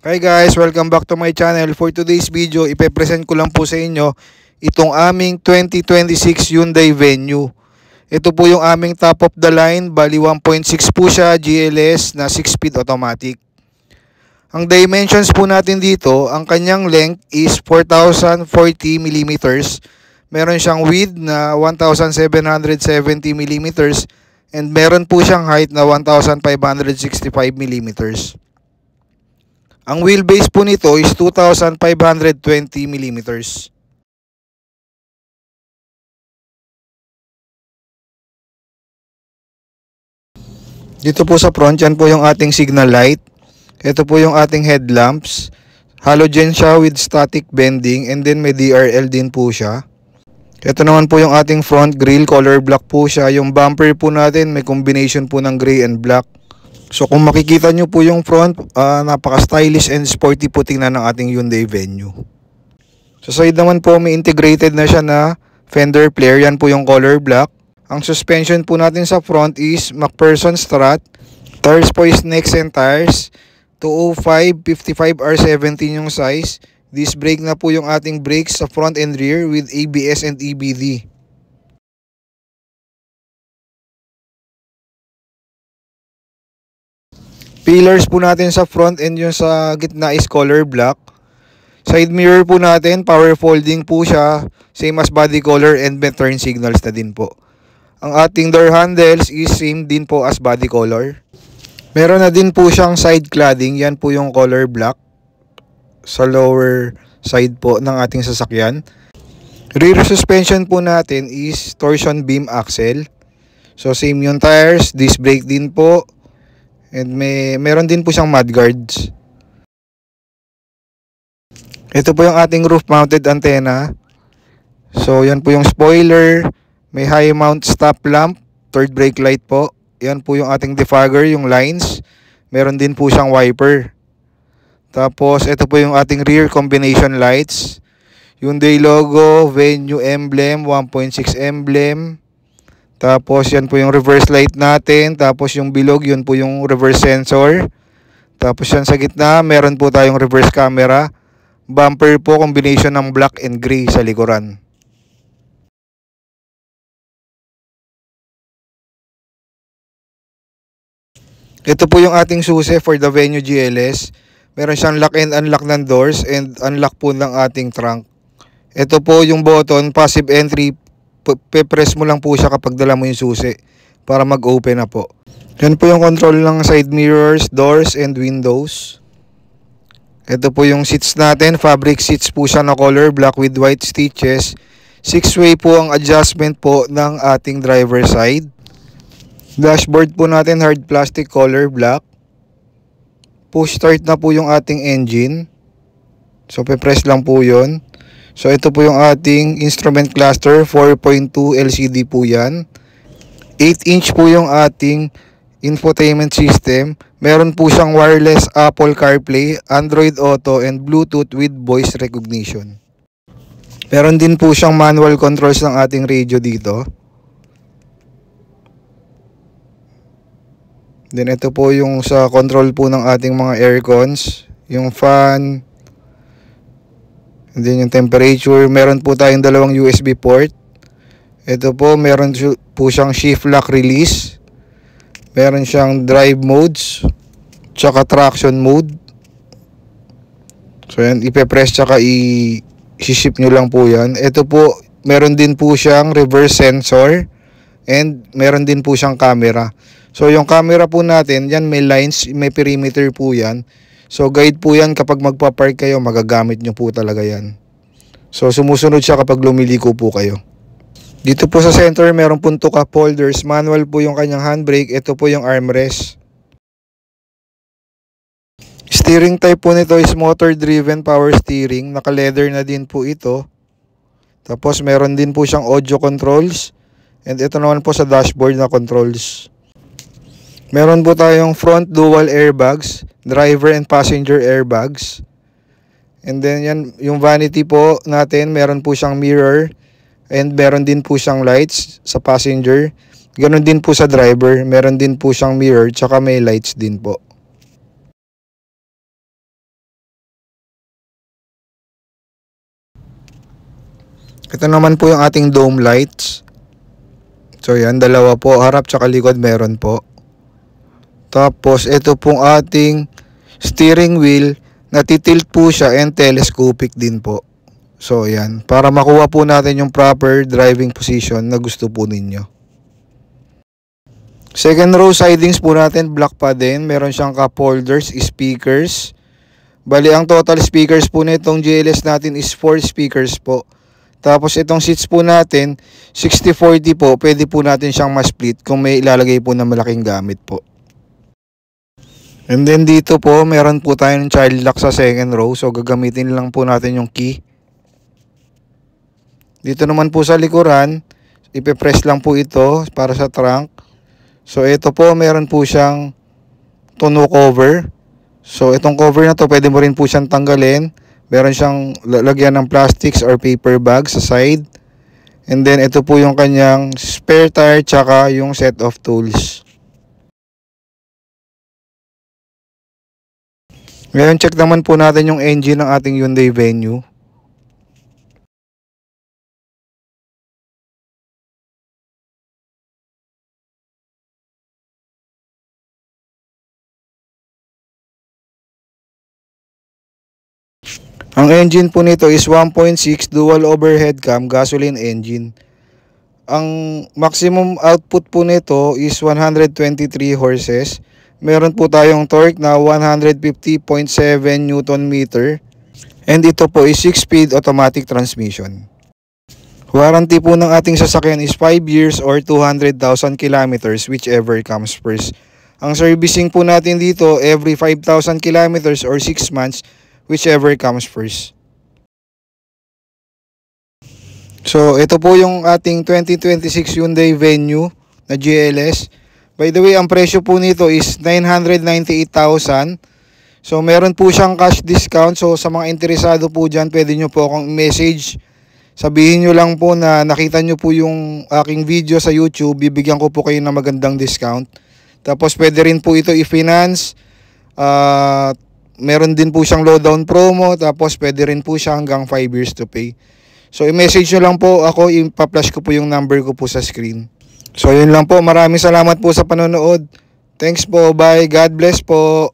Hi guys, welcome back to my channel. For today's video, ipe-present ko lang po sa inyo itong aming 2026 Hyundai Venue. Ito po yung aming top of the line, bali 1.6 po siya, GLS na 6-speed automatic. Ang dimensions po natin dito, ang kanyang length is 4,040 mm. Meron siyang width na 1,770 mm and meron po siyang height na 1,565 mm. Ang wheelbase po nito is 2,520 mm. Dito po sa front, yan po yung ating signal light. Ito po yung ating headlamps. Halogen siya with static bending and then may DRL din po siya. Ito naman po yung ating front grille, color black po siya. Yung bumper po natin may combination po ng gray and black. So kung makikita nyo po yung front, napaka-stylish and sporty po tingnan ng ating Hyundai Venue. Sa side naman po may integrated na siya na fender flare, yan po yung color black. Ang suspension po natin sa front is MacPherson Strat. Tires po is Nexen tires, 205 55R17 yung size. Disc brake na po yung ating brakes sa front and rear with ABS and EBD. Pillars po natin sa front and yung sa gitna is color black. Side mirror po natin, power folding po siya. Same as body color and may turn signals na din po. Ang ating door handles is same din po as body color. Meron na din po siyang side cladding. Yan po yung color black sa lower side po ng ating sasakyan. Rear suspension po natin is torsion beam axle. So same yung tires, disc brake din po. And meron din po siyang mudguards. Ito po yung ating roof mounted antenna. So yan po yung spoiler. May high mount stop lamp, third brake light po. Yan po yung ating defogger, yung lines. Meron din po siyang wiper. Tapos ito po yung ating rear combination lights. Hyundai logo, Venue emblem, 1.6 emblem. Tapos yan po yung reverse light natin. Tapos yung bilog, yun po yung reverse sensor. Tapos yan sa gitna, meron po tayong reverse camera. Bumper po, combination ng black and gray sa likuran. Ito po yung ating susi for the Venue GLS. Meron siyang lock and unlock ng doors and unlock po ng ating trunk. Ito po yung button, passive entry. Pe-press mo lang po siya kapag dala mo yung susi para mag-open na po. Yan po yung control ng side mirrors, doors, and windows. Ito po yung seats natin. Fabric seats po siya na color black with white stitches. 6-way po ang adjustment po ng ating driver side. Dashboard po natin hard plastic color black. Push start na po yung ating engine. So pe-press lang po yun. So ito po yung ating instrument cluster, 4.2 LCD po yan. 8-inch po yung ating infotainment system. Meron po siyang wireless Apple CarPlay, Android Auto, and Bluetooth with voice recognition. Meron din po siyang manual controls ng ating radio dito. Then ito po yung sa control po ng ating mga aircons, yung fan, and then yung temperature. Meron po tayong dalawang USB port. Ito po, meron po siyang shift lock release. Meron siyang drive modes, tsaka traction mode. So yan, ipe-press tsaka i-shift nyo lang po yan. Ito po, meron din po siyang reverse sensor and meron din po siyang camera. So yung camera po natin, yan may lines, may perimeter po yan. So guide po yan kapag magpa-park kayo, magagamit nyo po talaga yan. So sumusunod siya kapag lumiliko po kayo. Dito po sa center, meron pong 2 cup holders. Manual po yung kanyang handbrake. Ito po yung armrest. Steering type po nito is motor driven power steering. Naka-leather na din po ito. Tapos meron din po siyang audio controls. And ito naman po sa dashboard na controls. Meron po tayong front dual airbags, driver and passenger airbags. And then yan, yung vanity po natin, meron po siyang mirror and meron din po siyang lights sa passenger. Ganon din po sa driver, meron din po siyang mirror tsaka may lights din po. Ito naman po yung ating dome lights. So yan, dalawa po, harap tsaka likod meron po. Tapos ito pong ating steering wheel, natitilt po siya and telescopic din po. So yan, para makuha po natin yung proper driving position na gusto po ninyo. Second row sidings po natin, black pa din. Meron siyang cup holders, speakers. Bali, ang total speakers po nitong GLS natin is 4 speakers po. Tapos itong seats po natin, 60-40 po. Pwede po natin siyang ma-split kung may ilalagay po na malaking gamit po. And then dito po, meron po tayong child lock sa second row. So gagamitin lang po natin yung key. Dito naman po sa likuran, ipe-press lang po ito para sa trunk. So ito po, meron po siyang tonneau cover. So itong cover na to, pwede mo rin po siyang tanggalin. Meron siyang lagyan ng plastics or paper bag sa side. And then ito po yung kanyang spare tire tsaka yung set of tools. Ngayon check naman po natin yung engine ng ating Hyundai Venue. Ang engine po nito is 1.6 dual overhead cam gasoline engine. Ang maximum output po nito is 123 horses. Meron po tayong torque na 150.7 Newton meter. And ito po is 6-speed automatic transmission. Warranty po ng ating sasakyan is 5 years or 200,000 kilometers, whichever comes first. Ang servicing po natin dito every 5,000 kilometers or 6 months, whichever comes first. So, ito po yung ating 2026 Hyundai Venue na GLS. By the way, ang presyo po nito is 998,000. So, meron po siyang cash discount. So, sa mga interesado po dyan, pwede nyo po akong message. Sabihin nyo lang po na nakita nyo po yung aking video sa YouTube. Bibigyan ko po kayo ng magandang discount. Tapos, pwede rin po ito i-finance. Meron din po siyang low down promo. Tapos, pwede rin po siya hanggang 5 years to pay. So, i-message nyo lang po ako. Ipa-flash ko po yung number ko po sa screen. So, yun lang po. Maraming salamat po sa panonood. Thanks po. Bye. God bless po.